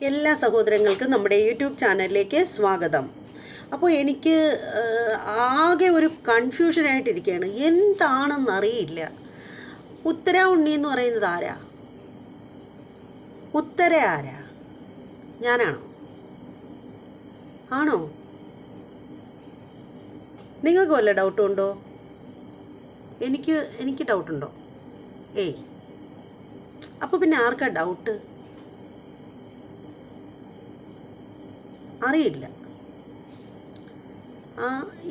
എല്ലാ സഹോദരങ്ങൾക്കും നമ്മുടെ യൂട്യൂബ് ചാനലിലേക്ക് സ്വാഗതം. അപ്പോൾ എനിക്ക് ആകെ ഒരു കൺഫ്യൂഷനായിട്ടിരിക്കുകയാണ്. എന്താണെന്നറിയില്ല. ഉത്തര ഉണ്ണി എന്ന് പറയുന്നത് ആരാ? ഉത്തര ആരാ? ഞാനാണോ? ആണോ? നിങ്ങൾക്ക് വല്ല ഡൗട്ടും ഉണ്ടോ? എനിക്ക് ഡൗട്ടുണ്ടോ? ഏയ്, അപ്പോൾ പിന്നെ ആർക്കാ ഡൗട്ട്? അറിയില്ല.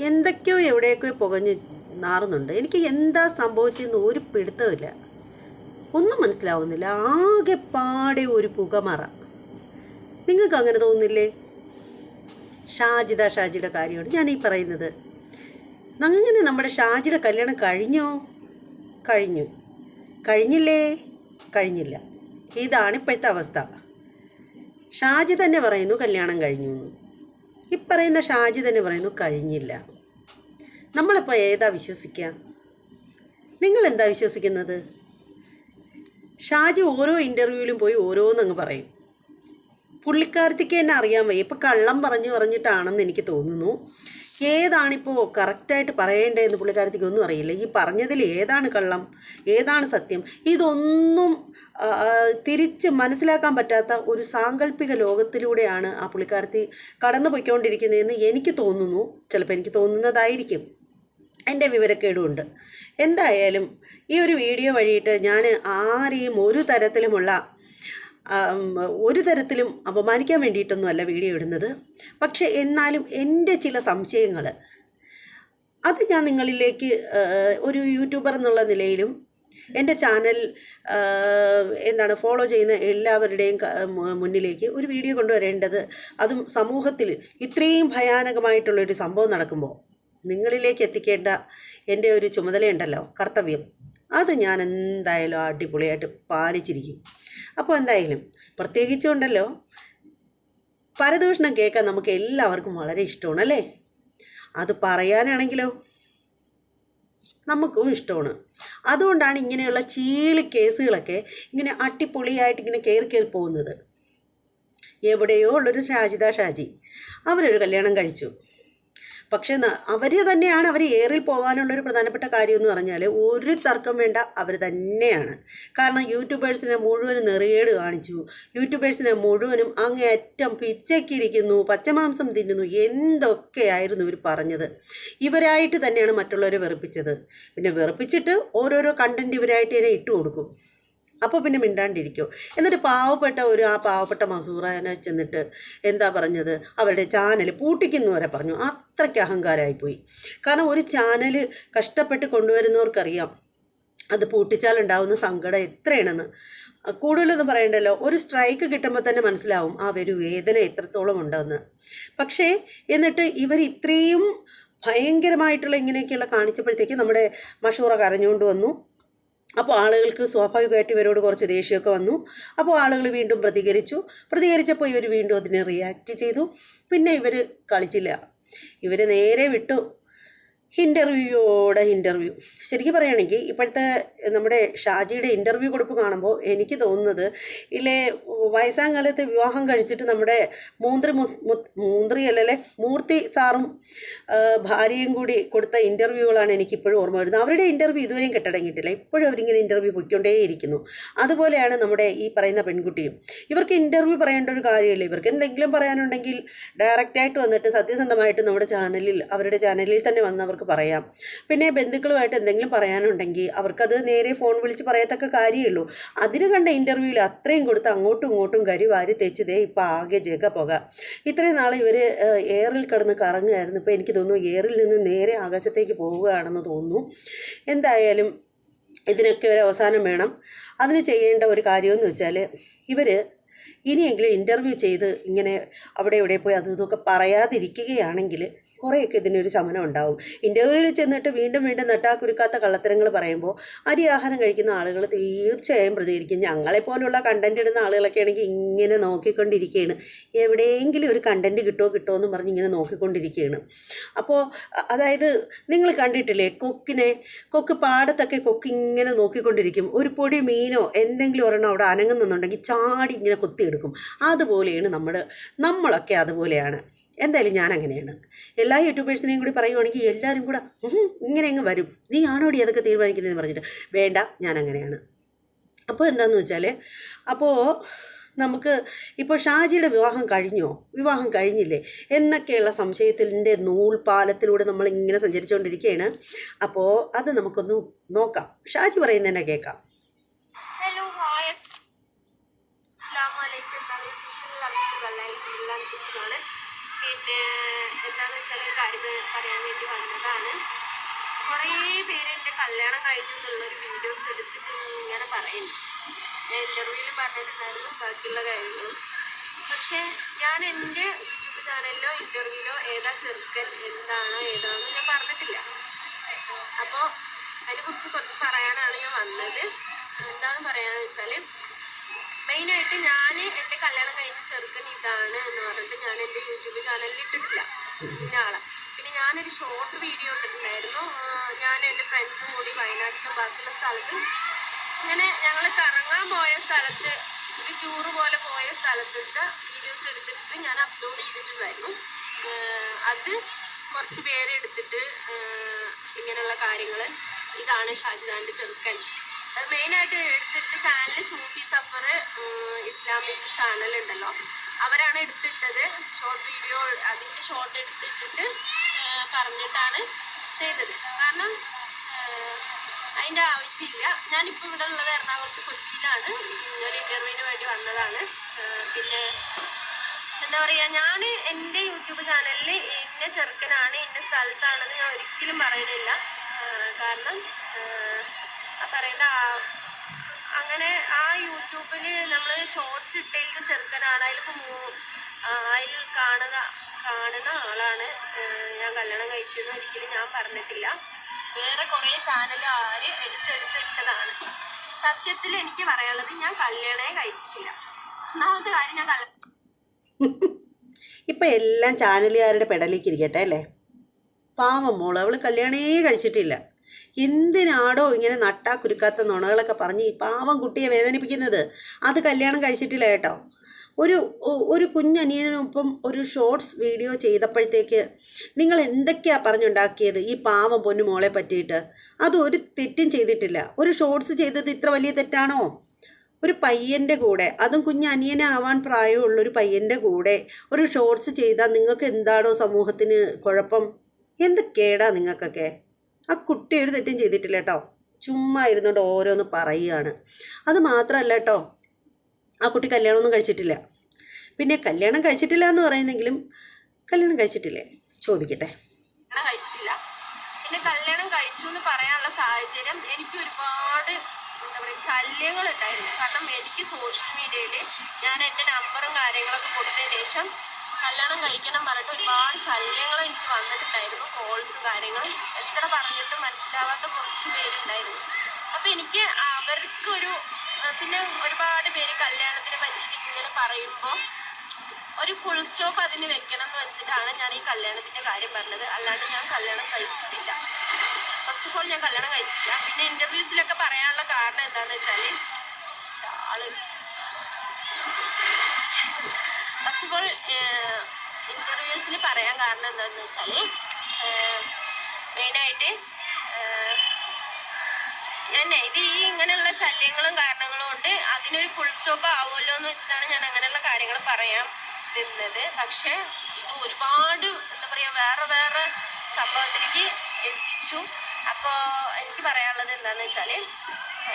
എന്തൊക്കെയോ എവിടെയൊക്കെയോ പുകഞ്ഞ് നാറുന്നുണ്ട്. എനിക്ക് എന്താ സംഭവിച്ചെന്ന് ഒരു പിടുത്തമില്ല, ഒന്നും മനസ്സിലാവുന്നില്ല. ആകെ പാടെ ഒരു പുകമറ. നിങ്ങൾക്ക് അങ്ങനെ തോന്നുന്നില്ലേ? ഷാജിയുടെ കാര്യമാണ് ഞാൻ ഈ പറയുന്നത്. അങ്ങനെ നമ്മുടെ ഷാജിയുടെ കല്യാണം കഴിഞ്ഞില്ലേ? കഴിഞ്ഞില്ല. ഇതാണ് ഇപ്പോഴത്തെ അവസ്ഥ. ഷാജി തന്നെ പറയുന്നു കല്യാണം കഴിഞ്ഞു എന്ന്. ഈ പറയുന്ന ഷാജി തന്നെ പറയുന്നു കഴിഞ്ഞില്ല. നമ്മളിപ്പോൾ ഏതാ വിശ്വസിക്കുക? നിങ്ങൾ എന്താ വിശ്വസിക്കുന്നത്? ഷാജി ഓരോ ഇൻ്റർവ്യൂവിലും പോയി ഓരോന്നങ്ങ് പറയും. പുള്ളിക്കാരത്തിക്ക് തന്നെ അറിയാൻ വയ്യ. ഇപ്പം കള്ളം പറഞ്ഞിട്ടാണെന്ന് എനിക്ക് തോന്നുന്നു. ഏതാണിപ്പോൾ കറക്റ്റായിട്ട് പറയേണ്ടതെന്ന് പുള്ളിക്കാരത്തിക്ക് ഒന്നും അറിയില്ല. ഈ പറഞ്ഞതിൽ ഏതാണ് കള്ളം, ഏതാണ് സത്യം, ഇതൊന്നും തിരിച്ച് മനസ്സിലാക്കാൻ പറ്റാത്ത ഒരു സാങ്കല്പിക ലോകത്തിലൂടെയാണ് ആ പുള്ളിക്കാരത്തി കടന്നു പോയിക്കൊണ്ടിരിക്കുന്നതെന്ന് എനിക്ക് തോന്നുന്നു. ചിലപ്പോൾ എനിക്ക് തോന്നുന്നതായിരിക്കും, എൻ്റെ വിവരക്കേടുമുണ്ട്. എന്തായാലും ഈ ഒരു വീഡിയോ വഴിയിട്ട് ഞാൻ ആരെയും ഒരു തരത്തിലും അപമാനിക്കാൻ വേണ്ടിയിട്ടൊന്നും അല്ല വീഡിയോ ഇടുന്നത്. പക്ഷേ എന്നാലും എൻ്റെ ചില സംശയങ്ങൾ അത് ഞാൻ നിങ്ങളിലേക്ക് ഒരു യൂട്യൂബർ എന്നുള്ള നിലയിലും എൻ്റെ ചാനൽ ഫോളോ ചെയ്യുന്ന എല്ലാവരുടെയും മുന്നിലേക്ക് ഒരു വീഡിയോ കൊണ്ടുവരേണ്ടത്, അതും സമൂഹത്തിൽ ഇത്രയും ഭയാനകമായിട്ടുള്ളൊരു സംഭവം നടക്കുമ്പോൾ നിങ്ങളിലേക്ക് എത്തിക്കേണ്ട എൻ്റെ ഒരു ചുമതലയുണ്ടല്ലോ, കർത്തവ്യം, അത് ഞാൻ എന്തായാലും അടിപൊളിയായിട്ട് പാലിച്ചിരിക്കും. അപ്പോൾ എന്തായാലും പ്രത്യേകിച്ചുകൊണ്ടല്ലോ, പരദൂഷണം കേൾക്കാൻ നമുക്ക് എല്ലാവർക്കും വളരെ ഇഷ്ടമാണ് അല്ലേ? അത് പറയാനാണെങ്കിലോ നമുക്കും ഇഷ്ടമാണ്. അതുകൊണ്ടാണ് ഇങ്ങനെയുള്ള ചീളി കേസുകളൊക്കെ ഇങ്ങനെ അടിപൊളിയായിട്ട് ഇങ്ങനെ കയറി പോകുന്നത്. എവിടെയോ ഉള്ളൊരു ഷാജി അവരൊരു കല്യാണം കഴിച്ചു. പക്ഷേ അവർ തന്നെയാണ് അവർ ഏറിൽ പോകാനുള്ളൊരു പ്രധാനപ്പെട്ട കാര്യം എന്ന് പറഞ്ഞാൽ, ഒരു തർക്കം വേണ്ട, അവർ തന്നെയാണ്. കാരണം യൂട്യൂബേഴ്സിനെ മുഴുവനും നെറിയേട് കാണിച്ചു. യൂട്യൂബേഴ്സിനെ മുഴുവനും അങ്ങേയറ്റം പിച്ചയ്ക്കിരിക്കുന്നു, പച്ചമാംസം തിന്നുന്നു, എന്തൊക്കെയായിരുന്നു ഇവർ പറഞ്ഞത്. ഇവരായിട്ട് തന്നെയാണ് മറ്റുള്ളവരെ വെറുപ്പിച്ചത്. പിന്നെ വെറുപ്പിച്ചിട്ട് ഓരോരോ കണ്ടൻറ്റ് ഇവരായിട്ട് തന്നെ ഇട്ട് കൊടുക്കും. അപ്പോൾ പിന്നെ മിണ്ടാണ്ടിരിക്കും. എന്നിട്ട് പാവപ്പെട്ട മസൂറാനെ ചെന്നിട്ട് എന്താ പറഞ്ഞത്? അവരുടെ ചാനൽ പൂട്ടിക്കുന്നു വരെ പറഞ്ഞു. അത്രയ്ക്ക് അഹങ്കാരമായിപ്പോയി. കാരണം ഒരു ചാനൽ കഷ്ടപ്പെട്ട് കൊണ്ടുവരുന്നവർക്കറിയാം അത് പൂട്ടിച്ചാലുണ്ടാവുന്ന സങ്കടം എത്രയാണെന്ന്. കൂടുതലൊന്നും പറയണ്ടല്ലോ, ഒരു സ്ട്രൈക്ക് കിട്ടുമ്പോൾ തന്നെ മനസ്സിലാവും ആ ഒരു വേദന എത്രത്തോളം ഉണ്ടെന്ന്. പക്ഷേ എന്നിട്ട് ഇവർ ഇത്രയും ഭയങ്കരമായിട്ടുള്ള ഇങ്ങനെയൊക്കെയുള്ള കാണിച്ചപ്പോഴത്തേക്ക് നമ്മുടെ മഷൂറ കരഞ്ഞുകൊണ്ട് വന്നു. അപ്പോൾ ആളുകൾക്ക് സ്വാഭാവികമായിട്ട് ഇവരോട് കുറച്ച് ദേഷ്യമൊക്കെ വന്നു. അപ്പോൾ ആളുകൾ വീണ്ടും പ്രതികരിച്ചപ്പോൾ ഇവർ വീണ്ടും അതിനെ റിയാക്റ്റ് ചെയ്തു. പിന്നെ ഇവർ കളിച്ചില്ല, ഇവർ നേരെ വിട്ടു ഇൻ്റർവ്യൂ. ശരിക്കും പറയുകയാണെങ്കിൽ ഇപ്പോഴത്തെ നമ്മുടെ ഷാജിയുടെ ഇൻ്റർവ്യൂ കൊടുപ്പ് കാണുമ്പോൾ എനിക്ക് തോന്നുന്നത്, വയസ്സാം കാലത്ത് വിവാഹം കഴിച്ചിട്ട് നമ്മുടെ മൂർത്തി സാറും ഭാര്യയും കൂടി കൊടുത്ത ഇൻ്റർവ്യൂകളാണ് എനിക്കിപ്പോഴും ഓർമ്മ വരുന്നത്. അവരുടെ ഇൻ്റർവ്യൂ ഇതുവരെയും കെട്ടടങ്ങിയിട്ടില്ല. ഇപ്പോഴും അവരിങ്ങനെ ഇൻ്റർവ്യൂ പൊയ്ക്കൊണ്ടേയിരിക്കുന്നു. അതുപോലെയാണ് നമ്മുടെ ഈ പറയുന്ന പെൺകുട്ടിയും. ഇവർക്ക് ഇൻ്റർവ്യൂ പറയേണ്ട ഒരു കാര്യമില്ല. ഇവർക്ക് എന്തെങ്കിലും പറയാനുണ്ടെങ്കിൽ ഡയറക്റ്റായിട്ട് വന്നിട്ട് സത്യസന്ധമായിട്ട് നമ്മുടെ അവരുടെ ചാനലിൽ തന്നെ വന്നവർക്ക് പറയാം. പിന്നെ ബന്ധുക്കളുമായിട്ട് എന്തെങ്കിലും പറയാനുണ്ടെങ്കിൽ അവർക്കത് നേരെ ഫോൺ വിളിച്ച് പറയത്തക്ക കാര്യമുള്ളൂ. അതിന് കണ്ട ഇൻ്റർവ്യൂവിൽ അത്രയും കൊടുത്ത് അങ്ങോട്ടും ഇങ്ങോട്ടും വാരി തേച്ചതേ ഇപ്പം ആകെ പോക. ഇത്രയും നാൾ ഇവർ എയറിൽ കിടന്ന് കറങ്ങുമായിരുന്നു. ഇപ്പോൾ എനിക്ക് തോന്നുന്നു എയറിൽ നിന്ന് നേരെ ആകാശത്തേക്ക് പോവുകയാണെന്ന് തോന്നുന്നു. എന്തായാലും ഇതിനൊക്കെ ഒരു അവസാനം വേണം. അതിന് ചെയ്യേണ്ട ഒരു കാര്യമെന്ന് വെച്ചാൽ, ഇവർ ഇനിയെങ്കിലും ഇൻ്റർവ്യൂ ചെയ്ത് ഇങ്ങനെ അവിടെ പോയി അതും ഇതൊക്കെ പറയാതിരിക്കുകയാണെങ്കിൽ കുറേയൊക്കെ ഇതിനൊരു ശമനം ഉണ്ടാവും. ഇൻ്റർവ്യൂവിൽ ചെന്നിട്ട് വീണ്ടും വീണ്ടും നെട്ടാക്കുരുക്കാത്ത കള്ളത്തരങ്ങൾ പറയുമ്പോൾ അരി ആഹാരം കഴിക്കുന്ന ആളുകൾ തീർച്ചയായും പ്രതികരിക്കും. ഞങ്ങളെപ്പോലുള്ള കണ്ടൻറ് ഇടുന്ന ആളുകളൊക്കെ ആണെങ്കിൽ ഇങ്ങനെ നോക്കിക്കൊണ്ടിരിക്കുകയാണ്, എവിടെയെങ്കിലും ഒരു കണ്ടൻറ് കിട്ടുമോ എന്ന് പറഞ്ഞ് ഇങ്ങനെ നോക്കിക്കൊണ്ടിരിക്കുകയാണ്. അപ്പോൾ അതായത് നിങ്ങൾ കണ്ടിട്ടില്ലേ കൊക്ക് പാടത്തൊക്കെ കൊക്ക് ഇങ്ങനെ നോക്കിക്കൊണ്ടിരിക്കും. ഒരു പൊടി മീനോ എന്തെങ്കിലും ഒരെണ്ണം അവിടെ അനങ്ങുന്നുണ്ടെങ്കിൽ ചാടി ഇങ്ങനെ കൊത്തിയെടുക്കും. അതുപോലെയാണ് നമ്മളൊക്കെ അതുപോലെയാണ്. എന്തായാലും ഞാൻ അങ്ങനെയാണ്. എല്ലാ യൂട്യൂബേഴ്സിനെയും കൂടി പറയുവാണെങ്കിൽ എല്ലാവരും കൂടെ ഇങ്ങനെ അങ്ങ് വരും, നീ ആണോടി അതൊക്കെ തീരുമാനിക്കുന്നതെന്ന് പറഞ്ഞിട്ട്. വേണ്ട, ഞാൻ അങ്ങനെയാണ്. അപ്പോൾ എന്താണെന്ന് വെച്ചാൽ, അപ്പോൾ നമുക്ക് ഇപ്പോൾ ഷാജിയുടെ വിവാഹം കഴിഞ്ഞില്ലേ എന്നൊക്കെയുള്ള സംശയത്തിൻ്റെ നൂൽപാലത്തിലൂടെ നമ്മൾ ഇങ്ങനെ സഞ്ചരിച്ചുകൊണ്ടിരിക്കുകയാണ്. അപ്പോൾ അത് നമുക്കൊന്ന് നോക്കാം. ഷാജി പറയുന്നതന്നെ കേൾക്കാം. ഹലോ, ഹായ്, അസ്സലാമു അലൈക്കും. പിന്നെ എന്താണെന്ന് വെച്ചാൽ ഒരു കാര്യം പറയാൻ വേണ്ടി വന്നതാണ്. കുറേ പേര് എൻ്റെ കല്യാണം കഴിഞ്ഞു എന്നുള്ളൊരു വീഡിയോസ് എടുത്തിട്ട് ഇങ്ങനെ പറയുന്നു. ഞാൻ ഇൻ്റർവ്യൂവിലും പറഞ്ഞിട്ടുണ്ടായിരുന്നു ബാക്കിയുള്ള കാര്യങ്ങളും. പക്ഷേ ഞാൻ എൻ്റെ യൂട്യൂബ് ചാനലിലോ ഇൻ്റർവ്യൂവിലോ ഏതാ ചെറുക്കൻ ഏതാണെന്ന് ഞാൻ പറഞ്ഞിട്ടില്ല. അപ്പോൾ അതിനെക്കുറിച്ച് കുറച്ച് പറയാനാണ് ഞാൻ വന്നത്. എന്താണെന്ന് പറയാമെന്ന് വെച്ചാൽ, മെയിനായിട്ട് ഞാൻ എൻ്റെ കല്യാണം കഴിഞ്ഞ ചെറുക്കൻ ഇതാണ് എന്ന് പറഞ്ഞിട്ട് ഞാൻ എൻ്റെ യൂട്യൂബ് ചാനലിൽ ഇട്ടിട്ടില്ല. പിന്നെ ഞാനൊരു ഷോർട്ട് വീഡിയോ ഇട്ടിട്ടുണ്ടായിരുന്നു. ഞാൻ എൻ്റെ ഫ്രണ്ട്സും കൂടി വയനാട്ടിലും ബാക്കിയുള്ള സ്ഥലത്തും ഇങ്ങനെ ഞങ്ങൾ കറങ്ങാൻ പോയ സ്ഥലത്ത്, ഒരു ടൂറ് പോലെ പോയ സ്ഥലത്തിൻ്റെ വീഡിയോസ് എടുത്തിട്ട് ഞാൻ അപ്ലോഡ് ചെയ്തിട്ടുണ്ടായിരുന്നു. അത് കുറച്ച് പേര് എടുത്തിട്ട് ഇങ്ങനെയുള്ള കാര്യങ്ങൾ, ഇതാണ് ഷാജിദാൻ്റെ ചെറുക്കൻ, അത് മെയിനായിട്ട് എടുത്തിട്ട് ചാനൽ സൂഫി സഫർ ഇസ്ലാമിക് ചാനലുണ്ടല്ലോ, അവരാണ് എടുത്തിട്ടത്. ഷോർട്ട് വീഡിയോ, അതിൻ്റെ ഷോർട്ട് എടുത്തിട്ടിട്ട് പറഞ്ഞിട്ടാണ് ചെയ്തത്. കാരണം അതിൻ്റെ ആവശ്യമില്ല. ഞാനിപ്പോൾ ഇവിടെ ഉള്ളത് എറണാകുളത്ത് കൊച്ചിയിലാണ്. ഒരു ഇൻ്റർവ്യൂവിന് വേണ്ടി വന്നതാണ്. പിന്നെ എന്താ പറയുക, ഞാൻ എൻ്റെ യൂട്യൂബ് ചാനലിൽ ഇന്ന ചെറുക്കനാണ് ഇന്ന സ്ഥലത്താണെന്ന് ഞാൻ ഒരിക്കലും പറയണില്ല. കാരണം പറയേണ്ട അങ്ങനെ ആ യൂട്യൂബിൽ നമ്മൾ ഷോർട്സ് ഇട്ടതിലത്തെ ചെറുക്കനാണ്, അതിൽ കാണുന്ന ആളാണ് ഞാൻ കല്യാണം കഴിച്ചതെന്ന് ഒരിക്കലും ഞാൻ പറഞ്ഞിട്ടില്ല. വേറെ കുറേ ചാനൽ എടുത്തിട്ടതാണ്. സത്യത്തിൽ എനിക്ക് പറയാനുള്ളത്, ഞാൻ കല്യാണമേ കഴിച്ചിട്ടില്ല. ഒന്നാമത്തെ കാര്യം, ഇപ്പം എല്ലാം ചാനലുകാരുടെ പെടലേക്ക് ഇരിക്കട്ടെ അല്ലേ. പാവം മോള്, അവൾ കല്യാണമേ കഴിച്ചിട്ടില്ല. എന്തിനാടോ ഇങ്ങനെ നട്ടാ കുരുക്കാത്ത നുണകളൊക്കെ പറഞ്ഞ് ഈ പാവം കുട്ടിയെ വേദനിപ്പിക്കുന്നത്? അത് കല്യാണം കഴിച്ചിട്ടില്ല കേട്ടോ. ഒരു കുഞ്ഞനിയനൊപ്പം ഒരു ഷോർട്സ് വീഡിയോ ചെയ്തപ്പോഴത്തേക്ക് നിങ്ങൾ എന്തൊക്കെയാണ് പറഞ്ഞുണ്ടാക്കിയത് ഈ പാവം പൊന്നു മോളെ പറ്റിയിട്ട്? അത് ഒരു തെറ്റും ചെയ്തിട്ടില്ല. ഒരു ഷോർട്സ് ചെയ്തത് ഇത്ര വലിയ തെറ്റാണോ? ഒരു പയ്യൻ്റെ കൂടെ, അതും കുഞ്ഞനിയനാവാൻ പ്രായമുള്ളൊരു പയ്യൻ്റെ കൂടെ ഒരു ഷോർട്സ് ചെയ്താൽ നിങ്ങൾക്ക് എന്താടോ സമൂഹത്തിന് കുഴപ്പം? എന്തൊക്കെയാടാ നിങ്ങൾക്കൊക്കെ? ആ കുട്ടി ഒരു തെറ്റും ചെയ്തിട്ടില്ല കേട്ടോ. ചുമ്മാ ഇരുന്നുകൊണ്ട് ഓരോന്ന് പറയുകയാണ്. അത് മാത്രമല്ല കേട്ടോ, ആ കുട്ടി കല്യാണമൊന്നും കഴിച്ചിട്ടില്ല. പിന്നെ കല്യാണം കഴിച്ചിട്ടില്ല എന്ന് പറയുന്നെങ്കിലും കല്യാണം കഴിച്ചിട്ടില്ലേ ചോദിക്കട്ടെ. കഴിച്ചിട്ടില്ല. പിന്നെ കല്യാണം കഴിച്ചു എന്ന് പറയാനുള്ള സാഹചര്യം എനിക്ക് ഒരുപാട് എന്താ പറയുക ശല്യങ്ങൾ ഉണ്ടായിരുന്നു. കാരണം എനിക്ക് സോഷ്യൽ മീഡിയയിൽ ഞാൻ എൻ്റെ നമ്പറും കാര്യങ്ങളൊക്കെ കൊടുത്തതിന് ശേഷം കല്യാണം കഴിക്കണം പറഞ്ഞിട്ട് ഒരുപാട് ശല്യങ്ങൾ എനിക്ക് വന്നിട്ടുണ്ടായിരുന്നു. കോൾസും കാര്യങ്ങളും എത്ര പറഞ്ഞിട്ടും മനസ്സിലാവാത്ത കുറച്ച് പേരുണ്ടായിരുന്നു. അപ്പോൾ എനിക്ക് അവർക്കൊരു, പിന്നെ ഒരുപാട് പേര് കല്യാണത്തിനെ പറ്റിയിട്ട് ഇങ്ങനെ പറയുമ്പോൾ ഒരു ഫുൾ സ്റ്റോപ്പ് അതിന് വെക്കണം എന്ന് വെച്ചിട്ടാണ് ഞാൻ ഈ കല്യാണത്തിൻ്റെ കാര്യം പറഞ്ഞത്. അല്ലാണ്ട് ഞാൻ കല്യാണം കഴിച്ചിട്ടില്ല. ഫസ്റ്റ് ഓഫ് ഓൾ ഞാൻ കല്യാണം കഴിച്ചിട്ടില്ല. പിന്നെ ഇൻ്റർവ്യൂസിലൊക്കെ പറയാനുള്ള കാരണം എന്താണെന്ന് വെച്ചാൽ, ഫസ്റ്റ് ഓഫ് ഓൾ ഇൻ്റർവ്യൂസിൽ പറയാൻ കാരണം എന്താണെന്ന് വെച്ചാൽ, മെയിനായിട്ട് ഇത് ഈ ഇങ്ങനെയുള്ള ശല്യങ്ങളും കാരണങ്ങളും കൊണ്ട് അതിനൊരു ഫുൾ സ്റ്റോപ്പ് ആവുമല്ലോ എന്ന് വെച്ചിട്ടാണ് ഞാൻ അങ്ങനെയുള്ള കാര്യങ്ങൾ പറയാൻ നിന്നത്. പക്ഷേ ഇത് ഒരുപാട് എന്താ പറയുക വേറെ സംഭവത്തിലേക്ക് എത്തിച്ചു. അപ്പോൾ എനിക്ക് പറയാനുള്ളത് എന്താണെന്ന് വെച്ചാൽ,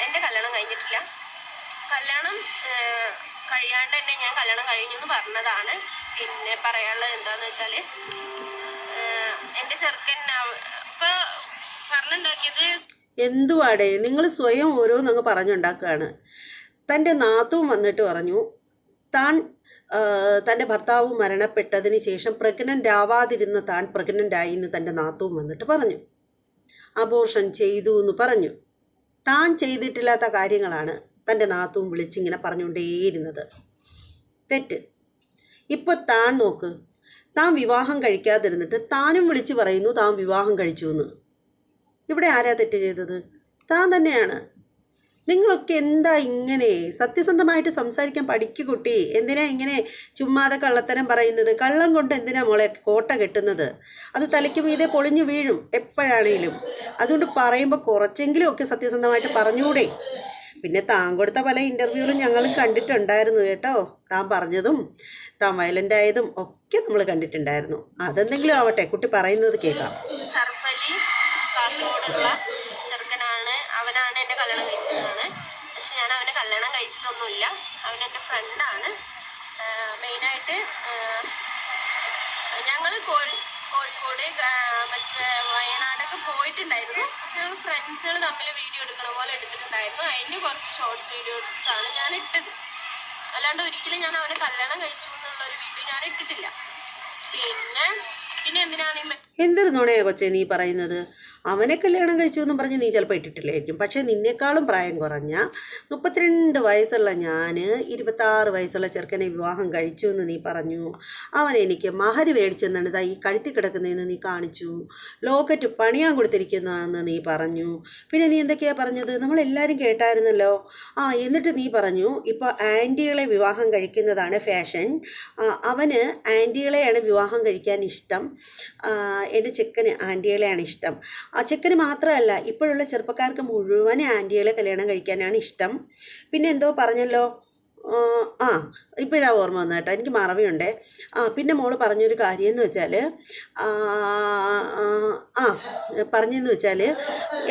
എൻ്റെ കല്യാണം കഴിഞ്ഞിട്ടില്ല. കല്യാണം കഴിയാണ്ട് തന്നെ ഞാൻ കല്യാണം കഴിഞ്ഞു എന്ന് പറഞ്ഞതാണ്. പിന്നെ പറയാനുള്ളത് എന്താണെന്ന് വെച്ചാൽ, എൻ്റെ ചെറുക്കൻ ഇപ്പോൾ പറഞ്ഞുണ്ടാക്കിയത് എന്തുവാടേ, നിങ്ങൾ സ്വയം ഓരോന്നങ്ങ് പറഞ്ഞുണ്ടാക്കുകയാണ്. തൻ്റെ നാത്തും വന്നിട്ട് പറഞ്ഞു താൻ തൻ്റെ ഭർത്താവ് മരണപ്പെട്ടതിന് ശേഷം പ്രഗ്നൻ്റ് ആവാതിരുന്ന താൻ പ്രഗ്നൻ്റ് ആയി എന്ന് തൻ്റെ നാത്തൂൻ വന്നിട്ട് പറഞ്ഞു. അബോർഷൻ ചെയ്തു എന്ന് പറഞ്ഞു. താൻ ചെയ്തിട്ടില്ലാത്ത കാര്യങ്ങളാണ് തൻ്റെ നാത്തൂൻ വിളിച്ചിങ്ങനെ പറഞ്ഞുകൊണ്ടേയിരുന്നത്. തെറ്റ്. ഇപ്പോൾ താൻ നോക്ക്, താൻ വിവാഹം കഴിക്കാതിരുന്നിട്ട് താനും വിളിച്ച് പറയുന്നു താൻ വിവാഹം കഴിച്ചു എന്ന്. ഇവിടെ ആരാ തെറ്റ് ചെയ്തത്? താൻ തന്നെയാണ്. നിങ്ങളൊക്കെ എന്താ ഇങ്ങനെ? സത്യസന്ധമായിട്ട് സംസാരിക്കാൻ പഠിക്കു കുട്ടി. എന്തിനാ ഇങ്ങനെ ചുമ്മാതെ കള്ളത്തരം പറയുന്നത്? കള്ളം കൊണ്ട് എന്തിനാ മോളെ കോട്ട കെട്ടുന്നത്? അത് തലയ്ക്ക് മീതെ പൊളിഞ്ഞു വീഴും എപ്പോഴാണേലും. അതുകൊണ്ട് പറയുമ്പോൾ കുറച്ചെങ്കിലും ഒക്കെ സത്യസന്ധമായിട്ട് പറഞ്ഞൂടെ? പിന്നെ താൻ കൊടുത്ത പല ഇൻ്റർവ്യൂകളും ഞങ്ങളും കണ്ടിട്ടുണ്ടായിരുന്നു കേട്ടോ. താൻ പറഞ്ഞതും താൻ വയലൻ്റ് ആയതും ഒക്കെ നമ്മൾ കണ്ടിട്ടുണ്ടായിരുന്നു. അതെന്തെങ്കിലും ആവട്ടെ, കുട്ടി പറയുന്നത് കേൾക്കാം. സർപ്പലി കാസർഗോഡുള്ള ചെറുക്കനാണ്, അവനാണ് എന്നെ കല്യാണം കഴിച്ചതാണ്. പക്ഷെ ഞാൻ അവനെ കല്യാണം കഴിച്ചിട്ടൊന്നുമില്ല. അവനെൻ്റെ ഫ്രണ്ടാണ്. മെയിനായിട്ട് ഞങ്ങൾ കോഴിക്കോട് മറ്റേ വയനാടൊക്കെ പോയിട്ടുണ്ടായിരുന്നു. ഞങ്ങൾ ഫ്രണ്ട്സുകൾ തമ്മിൽ വീഡിയോ എടുക്കണ പോലെ എടുത്തിട്ടുണ്ടായിരുന്നു. അതിന് കുറച്ച് ഷോർട്സ് വീഡിയോസാണ് ഞാൻ ഇട്ടത്. അല്ലാണ്ട് ഒരിക്കലും ഞാൻ അവനെ കല്യാണം കഴിച്ചു എന്നുള്ളൊരു വീഡിയോ ഞാൻ ഇട്ടിട്ടില്ല. പിന്നെ എന്തിനാണ് എന്തൊരു നുണയാ കൊച്ചേ നീ പറയുന്നത്? അവനെ കല്യാണം കഴിച്ചു എന്നും പറഞ്ഞ് നീ ചിലപ്പോൾ ഇട്ടിട്ടില്ലായിരിക്കും. പക്ഷേ നിന്നേക്കാളും പ്രായം കുറഞ്ഞ 32 വയസ്സുള്ള ഞാൻ 26 വയസ്സുള്ള ചെറുക്കനെ വിവാഹം കഴിച്ചു എന്ന് നീ പറഞ്ഞു. അവൻ എനിക്ക് മഹര് മേടിച്ചെന്നാണ് ഈ കഴുത്തി കിടക്കുന്നതെന്ന് നീ കാണിച്ചു. ലോക്കറ്റ് പണിയാൻ കൊടുത്തിരിക്കുന്നതെന്ന് നീ പറഞ്ഞു. പിന്നെ നീ എന്തൊക്കെയാണ് പറഞ്ഞത്? നമ്മളെല്ലാവരും കേട്ടായിരുന്നല്ലോ. എന്നിട്ട് നീ പറഞ്ഞു ഇപ്പോൾ ആൻറ്റികളെ വിവാഹം കഴിക്കുന്നതാണ് ഫാഷൻ. അവന് ആൻറ്റികളെയാണ് വിവാഹം കഴിക്കാൻ ഇഷ്ടം. എൻ്റെ ചെക്കന് ആൻറ്റികളെയാണ് ഇഷ്ടം. ആ ചെക്കന് മാത്രമല്ല, ഇപ്പോഴുള്ള ചെറുപ്പക്കാർക്ക് മുഴുവൻ ആൻറ്റികളെ കല്യാണം കഴിക്കാനാണ് ഇഷ്ടം. പിന്നെ എന്തോ പറഞ്ഞല്ലോ, ഇപ്പോഴാണ് ഓർമ്മ വന്നത് കേട്ടോ, എനിക്ക് മറവിയുണ്ടേ. പിന്നെ മോള് പറഞ്ഞൊരു കാര്യമെന്ന് വെച്ചാൽ പറഞ്ഞെന്ന് വെച്ചാൽ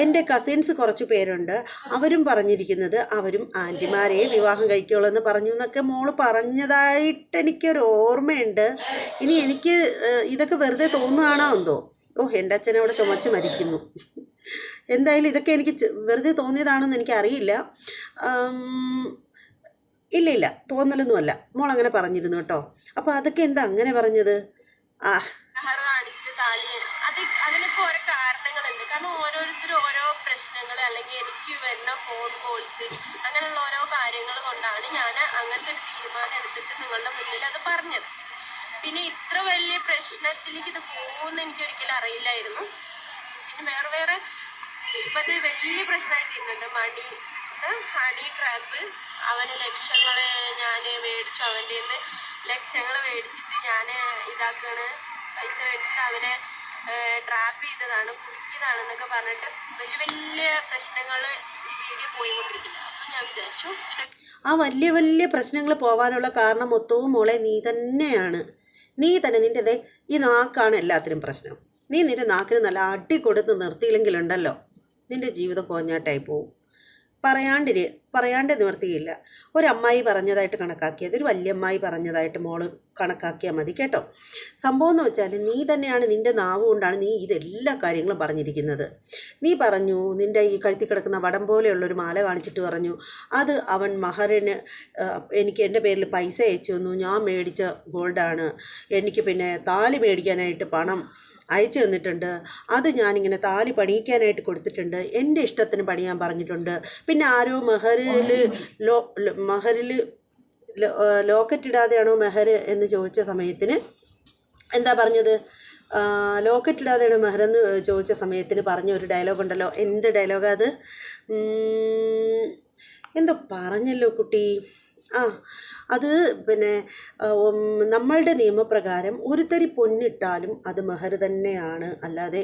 എൻ്റെ കസിൻസ് കുറച്ച് പേരുണ്ട്, അവരും പറഞ്ഞിരിക്കുന്നത് അവരും ആൻറ്റിമാരെ വിവാഹം കഴിക്കുള്ളൂ എന്ന് പറഞ്ഞു എന്നൊക്കെ മോള് പറഞ്ഞതായിട്ട് എനിക്കൊരു ഓർമ്മയുണ്ട്. ഇനി എനിക്ക് ഇതൊക്കെ വെറുതെ തോന്നുകയാണോ എന്തോ? എൻ്റെ അച്ഛനവിടെ ചുമച്ച് മരിക്കുന്നു. എന്തായാലും ഇതൊക്കെ എനിക്ക് വെറുതെ തോന്നിയതാണെന്ന് എനിക്കറിയില്ല. ഇല്ല തോന്നലൊന്നുമല്ല. മോൾ അങ്ങനെ പറഞ്ഞിരുന്നു കേട്ടോ. അപ്പോൾ അതൊക്കെ എന്താ അങ്ങനെ പറഞ്ഞത്? അതിനൊക്കെ ഓരോ കാരണങ്ങളുണ്ട്. കാരണം ഓരോരുത്തരും ഓരോ പ്രശ്നങ്ങൾ അല്ലെങ്കിൽ എനിക്ക് വരുന്ന ഫോൺ കോൾസ് അങ്ങനെയുള്ള ഓരോ കാര്യങ്ങൾ കൊണ്ടാണ് ഞാൻ അങ്ങനത്തെ ഒരു തീരുമാനം എടുത്തിട്ട് നിങ്ങളുടെ മുന്നിൽ അത് പറഞ്ഞത്. പിന്നെ ഇത്ര വലിയ പ്രശ്നത്തിലേക്ക് ഇത് പോകുമെന്ന് എനിക്ക് ഒരിക്കലും അറിയില്ലായിരുന്നു. പിന്നെ വേറെ ഇപ്പം അത് വലിയ പ്രശ്നമായിട്ട് ഇരുന്നുണ്ട്. Honey trap. അവന് ലക്ഷങ്ങൾ ഞാൻ മേടിച്ചു. അവൻ്റെ നിന്ന് ലക്ഷങ്ങൾ മേടിച്ചിട്ട് ഞാൻ പൈസ മേടിച്ചിട്ട് അവനെ ട്രാപ്പ് ചെയ്തതാണ്, കുടിക്കുന്നതാണെന്നൊക്കെ പറഞ്ഞിട്ട് വലിയ പ്രശ്നങ്ങൾ ഈ വീഡിയോ പോയിക്കൊണ്ടിരിക്കുന്നത്. അപ്പം ഞാൻ വിചാരിച്ചു ആ വലിയ പ്രശ്നങ്ങൾ പോകാനുള്ള കാരണം മൊത്തവും മോളെ നീ തന്നെയാണ്. നിൻ്റെതേ ഈ നാക്കാണ് എല്ലാത്തിനും പ്രശ്നം. നിന്റെ നാക്കിന് നല്ല അടി കൊടുത്ത് നിർത്തിയില്ലെങ്കിലുണ്ടല്ലോ നിൻ്റെ ജീവിതം കോഞ്ഞാട്ടായി പോവും. പറയാണ്ട് നിവർത്തിയില്ല. ഒരമ്മായി പറഞ്ഞതായിട്ട് കണക്കാക്കിയത് ഒരു വല്യമ്മായി പറഞ്ഞതായിട്ട് മോള് കണക്കാക്കിയാൽ മതി കേട്ടോ. സംഭവം എന്ന് വെച്ചാൽ നീ തന്നെയാണ്, നിൻ്റെ നാവ് കൊണ്ടാണ് നീ ഇതെല്ലാ കാര്യങ്ങളും പറഞ്ഞിരിക്കുന്നത്. നീ പറഞ്ഞു നിൻ്റെ ഈ കഴുത്തി കിടക്കുന്ന വടം പോലെയുള്ളൊരു മാല കാണിച്ചിട്ട് പറഞ്ഞു അത് അവൻ മഹറിന് എനിക്ക് എൻ്റെ പേരിൽ പൈസ അയച്ചു തന്നു, ഞാൻ മേടിച്ച ഗോൾഡാണ്, എനിക്ക് പിന്നെ താലി മേടിക്കാനായിട്ട് പണം അയച്ചു തന്നിട്ടുണ്ട്, അത് ഞാനിങ്ങനെ താലി പണിയിക്കാനായിട്ട് കൊടുത്തിട്ടുണ്ട്, എൻ്റെ ഇഷ്ടത്തിന് പണിയാൻ പറഞ്ഞിട്ടുണ്ട്. പിന്നെ ആരോ മഹറിൽ ലോക്കറ്റ് ഇടാതെയാണോ മെഹർ എന്ന് ചോദിച്ച സമയത്തിന് എന്താ പറഞ്ഞത്? ലോക്കറ്റ് ഇടാതെയാണോ മെഹർ എന്ന് ചോദിച്ച സമയത്തിന് പറഞ്ഞ ഒരു ഡയലോഗ് ഉണ്ടല്ലോ. എന്ത് ഡയലോഗാ അത്? എന്തോ പറഞ്ഞല്ലോ കുട്ടി. അത് പിന്നെ നമ്മളുടെ നിയമപ്രകാരം ഒരു തരി പൊന്നിട്ടാലും അത് മെഹർ തന്നെയാണ്, അല്ലാതെ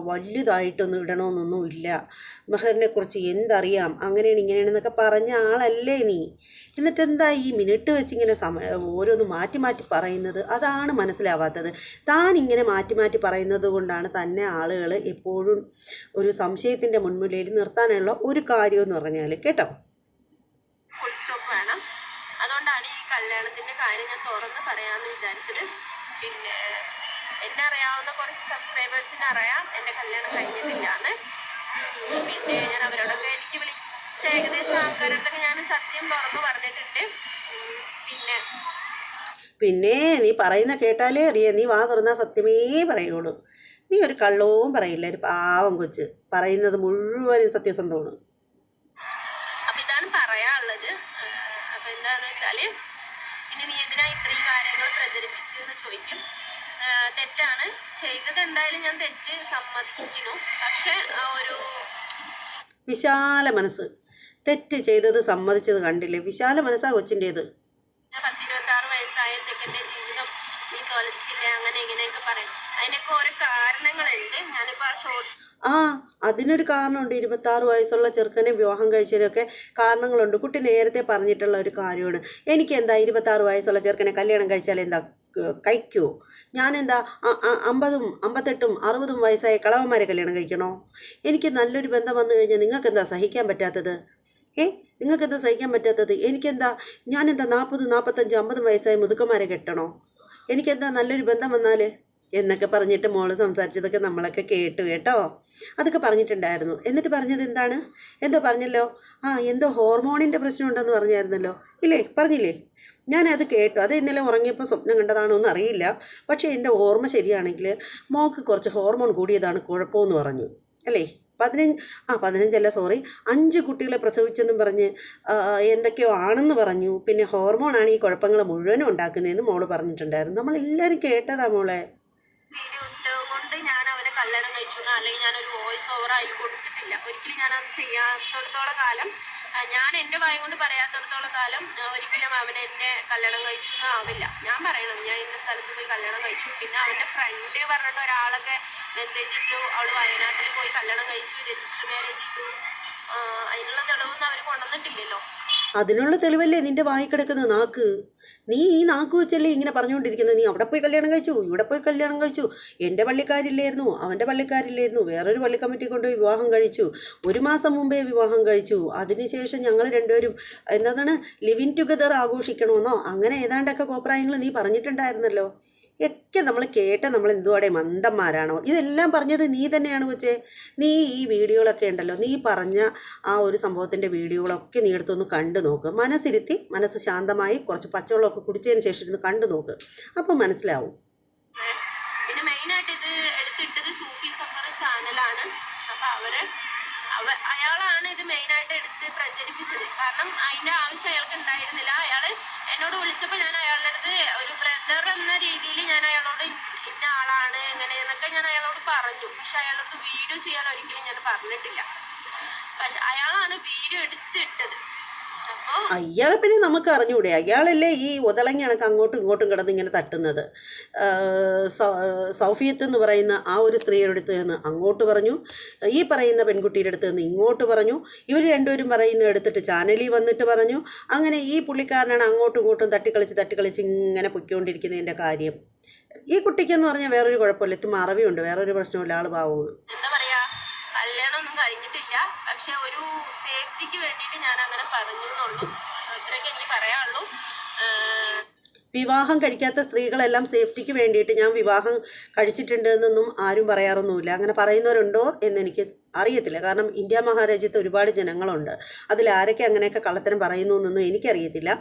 വലുതായിട്ടൊന്നും ഇടണമെന്നൊന്നും ഇല്ല. മെഹറിനെ കുറിച്ച് എന്തറിയാം, അങ്ങനെയാണ് ഇങ്ങനെയാണെന്നൊക്കെ പറഞ്ഞ ആളല്ലേ നീ. എന്നിട്ട് എന്താ ഈ മിനിറ്റ് വെച്ചിങ്ങനെ ഓരോന്ന് മാറ്റി പറയുന്നത്? അതാണ് മനസ്സിലാവാത്തത്. താൻ ഇങ്ങനെ മാറ്റി പറയുന്നത് കൊണ്ടാണ് തന്നെ ആളുകൾ എപ്പോഴും ഒരു സംശയത്തിൻ്റെ മുൻമുലയിൽ നിർത്താനുള്ള ഒരു കാര്യമെന്ന് പറഞ്ഞാൽ കേട്ടോ. ഫുൾ സ്റ്റോപ്പ് വേണം. അതുകൊണ്ടാണ് ഈ കല്യാണത്തിൻ്റെ കാര്യം ഞാൻ തുറന്ന് പറയാമെന്ന് വിചാരിച്ചത്. പിന്നെ എന്നെ അറിയാവുന്ന കുറച്ച് സബ്സ്ക്രൈബേഴ്സിന് അറിയാം എൻ്റെ കല്യാണം കഴിഞ്ഞിട്ടില്ലാന്ന്. പിന്നെ ഞാൻ അവരോടൊക്കെ എനിക്ക് വിളിച്ച ഏകദേശം ആൾക്കാരോടൊക്കെ ഞാൻ സത്യം തുറന്ന് പറഞ്ഞിട്ടുണ്ട്. പിന്നെ പിന്നെ നീ പറയുന്ന കേട്ടാലേ അറിയേ, നീ വാ തുറന്നാൽ സത്യമേ പറയുള്ളൂ. നീ ഒരു കള്ളവും പറയില്ല, ഒരു പാവം കൊച്ച്. പറയുന്നത് മുഴുവനും സത്യസന്ധമാണ്. അപ്പം ഇതാണ് പറയാനുള്ളത്. അപ്പം എന്താണെന്ന് വെച്ചാൽ ഇനി നീ എന്തിനാ ഇത്രയും കാര്യങ്ങൾ പ്രചരിപ്പിച്ചെന്ന് ചോദിക്കും. തെറ്റാണ് ചെയ്തത്, എന്തായാലും ഞാൻ തെറ്റ് സമ്മതിക്കുന്നു. പക്ഷെ ഒരു വിശാല മനസ്സ്, തെറ്റ് ചെയ്തത് സമ്മതിച്ചത് കണ്ടില്ലേ? വിശാല മനസ്സാ കൊച്ചിൻ്റേത്. 26 വയസ്സായ ചെക്കൻ്റെ ജീവിതം നീ തൊലച്ചില്ലേ, അങ്ങനെ ഇങ്ങനെയൊക്കെ പറയും. അതിനൊക്കെ ഓരോ കാരണങ്ങളുണ്ട്. ഞാനിപ്പോൾ ആ ഷോർട്സ് അതിനൊരു കാരണമുണ്ട്. 26 വയസ്സുള്ള ചെറുക്കനെ വിവാഹം കഴിച്ചതിനൊക്കെ കാരണങ്ങളുണ്ട്. കുട്ടി നേരത്തെ പറഞ്ഞിട്ടുള്ള ഒരു കാര്യമാണ്. എനിക്കെന്താ 26 വയസ്സുള്ള ചെറുക്കനെ കല്യാണം കഴിച്ചാൽ എന്താ കഴിക്കുമോ? ഞാനെന്താ 50, 58, 60 വയസ്സായ കളവന്മാരെ കല്യാണം കഴിക്കണോ? എനിക്ക് നല്ലൊരു ബന്ധം വന്നു കഴിഞ്ഞാൽ നിങ്ങൾക്കെന്താ സഹിക്കാൻ പറ്റാത്തത്? നിങ്ങൾക്കെന്താ സഹിക്കാൻ പറ്റാത്തത്? എനിക്കെന്താ, ഞാനെന്താ 40, 45, 50 വയസ്സായ മുതുക്കന്മാരെ കെട്ടണോ? എനിക്കെന്താ നല്ലൊരു ബന്ധം വന്നാൽ എന്നൊക്കെ പറഞ്ഞിട്ട് മോള് സംസാരിച്ചതൊക്കെ നമ്മളൊക്കെ കേട്ടോ. അതൊക്കെ പറഞ്ഞിട്ടുണ്ടായിരുന്നു. എന്നിട്ട് പറഞ്ഞത് എന്താണ്? എന്തോ പറഞ്ഞല്ലോ, എന്തോ ഹോർമോണിൻ്റെ പ്രശ്നം ഉണ്ടെന്ന് പറഞ്ഞായിരുന്നല്ലോ, ഇല്ലേ? പറഞ്ഞില്ലേ? ഞാനത് കേട്ടു. അത് ഇന്നലെ ഉറങ്ങിയപ്പോൾ സ്വപ്നം കണ്ടതാണോ എന്ന് അറിയില്ല. പക്ഷേ എൻ്റെ ഓർമ്മ ശരിയാണെങ്കിൽ മോൾക്ക് കുറച്ച് ഹോർമോൺ കൂടിയതാണ് കുഴപ്പമെന്ന് പറഞ്ഞു, അല്ലേ? 15 സോറി 5 കുട്ടികളെ പ്രസവിച്ചെന്നും പറഞ്ഞ് എന്തൊക്കെയോ ആണെന്ന് പറഞ്ഞു. പിന്നെ ഹോർമോണാണ് ഈ കുഴപ്പങ്ങൾ മുഴുവനും ഉണ്ടാക്കുന്നതെന്ന് മോള് പറഞ്ഞിട്ടുണ്ടായിരുന്നു. നമ്മളെല്ലാവരും കേട്ടതാ മോളെ. വീഡിയോ ഇട്ടുകൊണ്ട് ഞാൻ അവനെ കല്യാണം കഴിച്ചു അല്ലെങ്കിൽ ഞാനൊരു വോയിസ് ഓവർ അതിൽ കൊടുത്തിട്ടില്ല. ഒരിക്കലും ഞാനത് ചെയ്യാത്തിടത്തോളം കാലം, ഞാൻ എൻ്റെ വായ കൊണ്ട് പറയാത്തിടത്തോളം കാലം ഒരിക്കലും അവൻ എന്നെ കല്യാണം കഴിച്ചു എന്നാവില്ല. ഞാൻ പറയണം ഞാൻ ഇന്ന സ്ഥലത്ത് പോയി കല്യാണം കഴിച്ചു. പിന്നെ അവൻ്റെ ഫ്രണ്ട് പറഞ്ഞിട്ട് ഒരാളൊക്കെ മെസ്സേജ് ഇട്ടു, അവൾ വയനാട്ടിൽ പോയി കല്യാണം കഴിച്ചു, രജിസ്റ്റർ മാരേജ് ചെയ്തു. അതിനുള്ള തെളിവൊന്നും അവർ കൊണ്ടുവന്നിട്ടില്ലല്ലോ. അതിനുള്ള തെളിവല്ലേ നിന്റെ വായി കിടക്കുന്ന നാക്ക്? നീ ഈ നാക്ക് വെച്ചല്ലേ ഇങ്ങനെ പറഞ്ഞുകൊണ്ടിരിക്കുന്നത്. നീ അവിടെ പോയി കല്യാണം കഴിച്ചു, ഇവിടെ പോയി കല്യാണം കഴിച്ചു, എൻ്റെ പള്ളിക്കാരില്ലായിരുന്നു, അവൻ്റെ പള്ളിക്കാരില്ലായിരുന്നു, വേറൊരു പള്ളി കമ്മിറ്റി കൊണ്ടുപോയി വിവാഹം കഴിച്ചു, 1 മാസം മുമ്പേ വിവാഹം കഴിച്ചു, അതിനുശേഷം ഞങ്ങൾ രണ്ടുപേരും എന്താണ് ലിവിങ് ടുഗദർ ആഘോഷിക്കണമെന്നോ അങ്ങനെ ഏതാണ്ടൊക്കെ കോപ്രായങ്ങൾ നീ പറഞ്ഞിട്ടുണ്ടായിരുന്നല്ലോ. ഒക്കെ നമ്മൾ നമ്മൾ എന്തുവാടെ മന്ദന്മാരാണോ? ഇതെല്ലാം പറഞ്ഞത് നീ തന്നെയാണ് കൊച്ചേ. നീ ഈ വീഡിയോകളൊക്കെ ഉണ്ടല്ലോ, നീ പറഞ്ഞ ആ ഒരു സംഭവത്തിൻ്റെ വീഡിയോകളൊക്കെ നീ എടുത്തൊന്ന് കണ്ടു നോക്ക്. മനസ്സിരുത്തി മനസ്സ് ശാന്തമായി കുറച്ച് പച്ചവെള്ളമൊക്കെ കുടിച്ചതിന് ശേഷം ഇരുന്ന് കണ്ടു നോക്ക്. അപ്പം മനസ്സിലാവും. പിന്നെ മെയിനായിട്ട് ഇത് എടുത്തിട്ടത് സൂഫി സഫർ ചാനലാണ്. അപ്പോൾ അയാളാണ് ഇത് മെയിനായിട്ട് എടുത്ത് പ്രചരിപ്പിച്ചത്. കാരണം അതിൻ്റെ ആവശ്യം അയാൾക്ക് ഉണ്ടായിരുന്നില്ല. അയാൾ എന്നോട് വിളിച്ചപ്പോൾ ഞാൻ അയാളുടെ അടുത്ത് ഒരു ബ്രദർ എന്ന രീതിയിൽ ഞാൻ അയാളോട് ഇന്ന ആളാണ് എങ്ങനെയെന്നൊക്കെ ഞാൻ അയാളോട് പറഞ്ഞു. പക്ഷെ അയാളോട് വീഡിയോ ചെയ്യാൻ ഒരിക്കലും ഞാൻ പറഞ്ഞിട്ടില്ല. അയാളാണ് വീഡിയോ എടുത്തിട്ടത്. അയാളെ പിന്നെ നമുക്ക് അറിഞ്ഞൂടെ? അയാളല്ലേ ഈ ഉതളങ്ങി കണക്ക് അങ്ങോട്ടും ഇങ്ങോട്ടും കിടന്ന് ഇങ്ങനെ തട്ടുന്നത്. സൗഫിയത്ത് എന്ന് പറയുന്ന ആ ഒരു സ്ത്രീയുടെ അടുത്ത് നിന്ന് അങ്ങോട്ട് പറഞ്ഞു, ഈ പറയുന്ന പെൺകുട്ടിയുടെ അടുത്ത് നിന്ന് ഇങ്ങോട്ട് പറഞ്ഞു, ഇവർ രണ്ടുപേരും പറയുന്ന എടുത്തിട്ട് ചാനലിൽ വന്നിട്ട് പറഞ്ഞു. അങ്ങനെ ഈ പുള്ളിക്കാരനാണ് അങ്ങോട്ടും ഇങ്ങോട്ടും തട്ടിക്കളിച്ച് ഇങ്ങനെ പൊയ്ക്കൊണ്ടിരിക്കുന്നതിൻ്റെ കാര്യം. ഈ കുട്ടിക്കെന്ന് പറഞ്ഞാൽ വേറൊരു കുഴപ്പമില്ല, ഇത് മറവിയുണ്ട്, വേറൊരു പ്രശ്നമില്ല, ആൾ പാവമാണ്. എന്താ പറയാ, കല്യാണമൊന്നും കഴിഞ്ഞിട്ടില്ല, പക്ഷെ ഒരു സേഫ്റ്റിക്ക് വേണ്ടിയിട്ട് ഞാൻ അങ്ങനെ പറഞ്ഞു എന്നുള്ളൂ. അത്രയൊക്കെ എനിക്ക് പറയാനുള്ളൂ. വിവാഹം കഴിക്കാത്ത സ്ത്രീകളെല്ലാം സേഫ്റ്റിക്ക് വേണ്ടിയിട്ട് ഞാൻ വിവാഹം കഴിച്ചിട്ടുണ്ട് എന്നൊന്നും ആരും പറയാറൊന്നുമില്ല. അങ്ങനെ പറയുന്നവരുണ്ടോ എന്നെനിക്ക് അറിയത്തില്ല. കാരണം ഇന്ത്യ മഹാരാജ്യത്ത് ഒരുപാട് ജനങ്ങളുണ്ട്. അതിലാരൊക്കെ അങ്ങനെയൊക്കെ കള്ളത്തരം പറയുന്നു എന്നൊന്നും എനിക്കറിയത്തില്ല.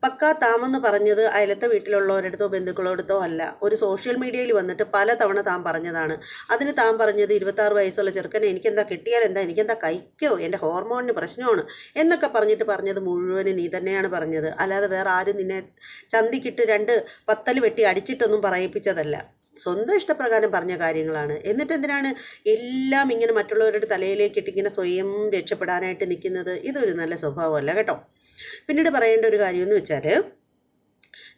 പക്കാ താമെന്ന് പറഞ്ഞത് അയലത്തെ വീട്ടിലുള്ളവരടുത്തോ ബന്ധുക്കളോടത്തോ അല്ല, ഒരു സോഷ്യൽ മീഡിയയിൽ വന്നിട്ട് പല തവണ താൻ പറഞ്ഞതാണ്. അതിന് താൻ പറഞ്ഞത് 26 വയസ്സുള്ള ചെറുക്കനെ എനിക്കെന്താ കിട്ടിയാൽ എന്താ, എനിക്കെന്താ കഴിക്കോ, എൻ്റെ ഹോർമോണിന് പ്രശ്നമാണ് എന്നൊക്കെ പറഞ്ഞത് മുഴുവനും നീ തന്നെയാണ് പറഞ്ഞത്. അല്ലാതെ വേറെ ആരും നിന്നെ ചന്തിക്കിട്ട് 2 പത്തല് വെട്ടി അടിച്ചിട്ടൊന്നും പറയിപ്പിച്ചതല്ല. സ്വന്തം ഇഷ്ടപ്രകാരം പറഞ്ഞ കാര്യങ്ങളാണ്. എന്നിട്ട് എന്തിനാണ് എല്ലാം ഇങ്ങനെ മറ്റുള്ളവരുടെ തലയിലേക്കിട്ട് ഇങ്ങനെ സ്വയം രക്ഷപ്പെടാനായിട്ട് നിൽക്കുന്നത്? ഇതൊരു നല്ല സ്വഭാവമല്ല കേട്ടോ. പിന്നീട് പറയേണ്ട ഒരു കാര്യമെന്ന് വെച്ചാൽ,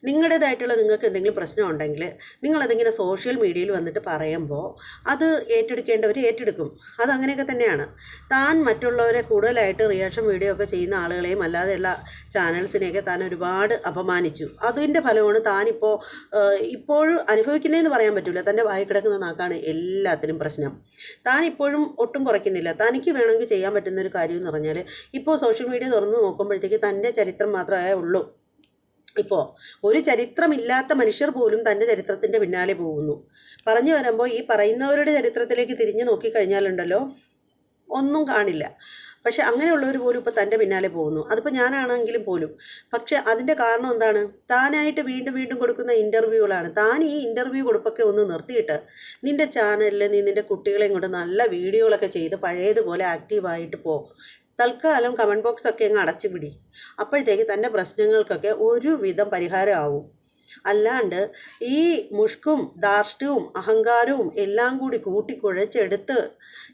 നിങ്ങളുടേതായിട്ടുള്ള നിങ്ങൾക്ക് എന്തെങ്കിലും പ്രശ്നം ഉണ്ടെങ്കിൽ നിങ്ങളതിങ്ങനെ സോഷ്യൽ മീഡിയയിൽ വന്നിട്ട് പറയുമ്പോൾ അത് ഏറ്റെടുക്കേണ്ടവർ ഏറ്റെടുക്കും. അതങ്ങനെയൊക്കെ തന്നെയാണ്. താൻ മറ്റുള്ളവരെ കൂടുതലായിട്ട് റിയാക്ഷൻ വീഡിയോ ഒക്കെ ചെയ്യുന്ന ആളുകളെയും അല്ലാതെയുള്ള ചാനൽസിനെയൊക്കെ താൻ ഒരുപാട് അപമാനിച്ചു. അതിൻ്റെ ഫലമാണ് ഇപ്പോഴും അനുഭവിക്കുന്നതെന്ന് പറയാൻ പറ്റില്ല. തൻ്റെ വായി കിടക്കുന്ന നാക്കാണ് എല്ലാത്തിനും പ്രശ്നം. താൻ ഇപ്പോഴും ഒട്ടും കുറയ്ക്കുന്നില്ല. തനിക്ക് വേണമെങ്കിൽ ചെയ്യാൻ പറ്റുന്നൊരു കാര്യം എന്ന് പറഞ്ഞാൽ, ഇപ്പോൾ സോഷ്യൽ മീഡിയ തുറന്ന് നോക്കുമ്പോഴത്തേക്ക് തൻ്റെ ചരിത്രം മാത്രമേ ഉള്ളൂ. ഇപ്പോൾ ഒരു ചരിത്രമില്ലാത്ത മനുഷ്യർ പോലും തൻ്റെ ചരിത്രത്തിൻ്റെ പിന്നാലെ പോകുന്നു. പറഞ്ഞു വരുമ്പോൾ ഈ പറയുന്നവരുടെ ചരിത്രത്തിലേക്ക് തിരിഞ്ഞു നോക്കിക്കഴിഞ്ഞാലുണ്ടല്ലോ ഒന്നും കാണില്ല. പക്ഷെ അങ്ങനെയുള്ളവർ പോലും ഇപ്പോൾ തൻ്റെ പിന്നാലെ പോകുന്നു. അതിപ്പോൾ ഞാനാണെങ്കിലും പോലും. പക്ഷെ അതിൻ്റെ കാരണം എന്താണ്? താനായിട്ട് വീണ്ടും വീണ്ടും കൊടുക്കുന്ന ഇൻ്റർവ്യൂകളാണ്. താൻ ഈ ഇൻ്റർവ്യൂ കൊടുപ്പൊക്കെ ഒന്ന് നിർത്തിയിട്ട് നിൻ്റെ ചാനലിൽ നീ നിൻ്റെ കുട്ടികളെയും കൊണ്ട് നല്ല വീഡിയോകളൊക്കെ ചെയ്ത് പഴയതുപോലെ ആക്റ്റീവായിട്ട് പോ. തൽക്കാലം കമൻറ്റ് ബോക്സൊക്കെ അങ്ങ് അടച്ചു പിടി. അപ്പോഴത്തേക്ക് തൻ്റെ പ്രശ്നങ്ങൾക്കൊക്കെ ഒരുവിധം പരിഹാരമാവും. അല്ലാണ്ട് ഈ മുഷ്കും ധാർഷ്ട്യവും അഹങ്കാരവും എല്ലാം കൂടി കൂട്ടിക്കുഴച്ചെടുത്ത്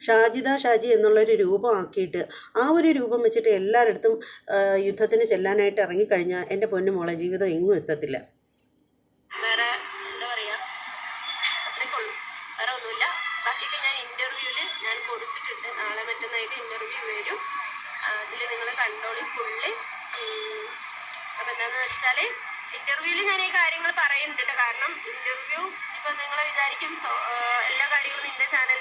ഷാജി എന്നുള്ളൊരു രൂപമാക്കിയിട്ട് ആ ഒരു രൂപം വെച്ചിട്ട് എല്ലാവരുടെ യുദ്ധത്തിന് ചെല്ലാനായിട്ട് ഇറങ്ങിക്കഴിഞ്ഞാൽ എൻ്റെ പൊന്നുമോളെ ജീവിതം എങ്ങും എത്തത്തില്ല. വേറെ എന്താ പറയുക, അത്രയ്ക്കുള്ളൂ, വേറെ ഒന്നുമില്ല. ബാക്കിയൊക്കെ ഞാൻ ഇൻ്റർവ്യൂവിൽ ഞാൻ കൊടുത്തിട്ടുണ്ട്. നാളെ മറ്റന്നായിട്ട് ഇൻ്റർവ്യൂ വരും. അതിൽ നിങ്ങൾ കണ്ടോളി ഫുള്ള്. അപ്പോൾ എന്താണെന്ന് വെച്ചാൽ ഇൻ്റർവ്യൂവിൽ ഞാൻ ഈ കാര്യങ്ങൾ പറയുന്നുണ്ട്. കാരണം ഇൻ്റർവ്യൂ ഇപ്പം നിങ്ങൾ വിചാരിക്കും എല്ലാ കാര്യങ്ങളും നിൻ്റെ ചാനൽ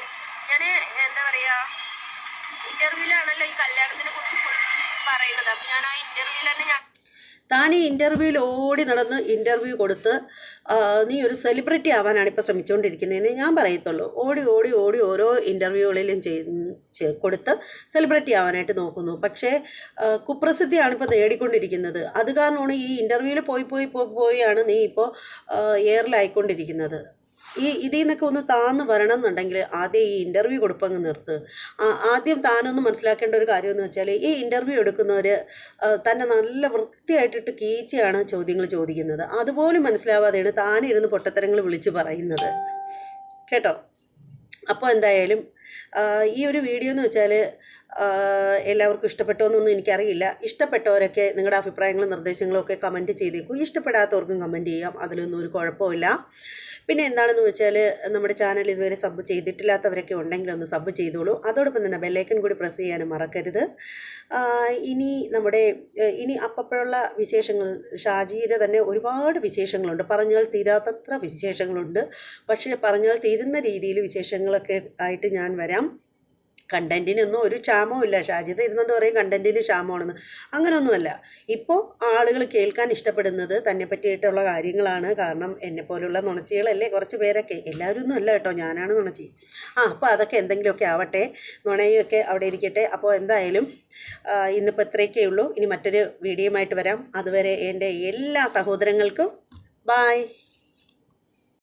ഞാൻ എന്താ പറയുക ഇൻ്റർവ്യൂവിലാണല്ലോ ഈ കല്യാണത്തിനെ കുറിച്ച് പറയുന്നത്. അപ്പം ഞാൻ ആ ഇൻ്റർവ്യൂവിൽ തന്നെ താൻ ഈ ഇൻ്റർവ്യൂവിൽ ഓടി നടന്ന് ഇൻ്റർവ്യൂ കൊടുത്ത് നീ ഒരു സെലിബ്രിറ്റി ആവാനാണ് ഇപ്പോൾ ശ്രമിച്ചുകൊണ്ടിരിക്കുന്നതെന്ന് ഞാൻ പറയത്തുള്ളൂ. ഓടി ഓടി ഓടി ഓരോ ഇൻ്റർവ്യൂകളിലും കൊടുത്ത് സെലിബ്രിറ്റി ആവാനായിട്ട് നോക്കുന്നു. പക്ഷേ കുപ്രസിദ്ധിയാണ് ഇപ്പോൾ നേടിക്കൊണ്ടിരിക്കുന്നത്. അത് കാരണമാണ് ഈ ഇൻ്റർവ്യൂവിൽ പോയാണ് നീ ഇപ്പോൾ എയറിലായിക്കൊണ്ടിരിക്കുന്നത്. ഇതിൽ നിന്നൊക്കെ ഒന്ന് താന്ന് വരണം എന്നുണ്ടെങ്കിൽ ആദ്യം ഈ ഇൻ്റർവ്യൂ കൊടുപ്പങ്ങ് നിർത്ത്. ആദ്യം താനൊന്ന് മനസ്സിലാക്കേണ്ട ഒരു കാര്യമെന്ന് വെച്ചാൽ ഈ ഇൻ്റർവ്യൂ എടുക്കുന്നവർ തന്നെ നല്ല വൃത്തിയായിട്ടിട്ട് കീച്ചിയാണ് ചോദ്യങ്ങൾ ചോദിക്കുന്നത്. അതുപോലും മനസ്സിലാവാതെയാണ് താനിരുന്ന് പൊട്ടത്തരങ്ങൾ വിളിച്ച് പറയുന്നത് കേട്ടോ. അപ്പോൾ എന്തായാലും ഈ ഒരു വീഡിയോ എന്ന് വെച്ചാൽ എല്ലാവർക്കും ഇഷ്ടപ്പെട്ടോന്നൊന്നും എനിക്കറിയില്ല. ഇഷ്ടപ്പെട്ടവരൊക്കെ നിങ്ങളുടെ അഭിപ്രായങ്ങളും നിർദ്ദേശങ്ങളും ഒക്കെ കമൻറ്റ് ചെയ്തേക്കും. ഇഷ്ടപ്പെടാത്തവർക്കും കമൻറ്റ് ചെയ്യാം, അതിലൊന്നും ഒരു കുഴപ്പമില്ല. പിന്നെ എന്താണെന്ന് വെച്ചാൽ നമ്മുടെ ചാനൽ ഇതുവരെ സബ് ചെയ്തിട്ടില്ലാത്തവരൊക്കെ ഉണ്ടെങ്കിൽ ഒന്ന് സബ് ചെയ്തോളൂ. അതോടൊപ്പം തന്നെ ബെല്ലൈക്കൺ കൂടി പ്രസ് ചെയ്യാനും മറക്കരുത്. ഇനി അപ്പോഴുള്ള വിശേഷങ്ങൾ, ഷാജിയുടെ തന്നെ ഒരുപാട് വിശേഷങ്ങളുണ്ട്, പറഞ്ഞാൽ തീരാത്തത്ര വിശേഷങ്ങളുണ്ട്. പക്ഷേ പറഞ്ഞാൽ തീരുന്ന രീതിയിൽ വിശേഷങ്ങളൊക്കെ ആയിട്ട് ഞാൻ വരാം. കണ്ടൻറ്റിനൊന്നും ഒരു ക്ഷാമവും ഇല്ല. ഷാജിദ ഇരുന്നുകൊണ്ട് പറയും കണ്ടൻറ്റിന് ക്ഷാമമാണെന്ന്. അങ്ങനെയൊന്നുമല്ല. ഇപ്പോൾ ആളുകൾ കേൾക്കാൻ ഇഷ്ടപ്പെടുന്നത് തന്നെ പറ്റിയിട്ടുള്ള കാര്യങ്ങളാണ്. കാരണം എന്നെപ്പോലുള്ള നുണച്ചികളല്ലേ കുറച്ച് പേരൊക്കെ, എല്ലാവരും ഒന്നും അല്ല കേട്ടോ, ഞാനാണ് നുണച്ചി. അപ്പോൾ അതൊക്കെ എന്തെങ്കിലുമൊക്കെ ആവട്ടെ, നുണയൊക്കെ അവിടെ ഇരിക്കട്ടെ. അപ്പോൾ എന്തായാലും ഇന്നിപ്പോൾ ഇത്രയൊക്കെ ഉള്ളൂ. ഇനി മറ്റൊരു വീഡിയോയുമായിട്ട് വരാം. അതുവരെ എൻ്റെ എല്ലാ സഹോദരങ്ങൾക്കും ബായ്.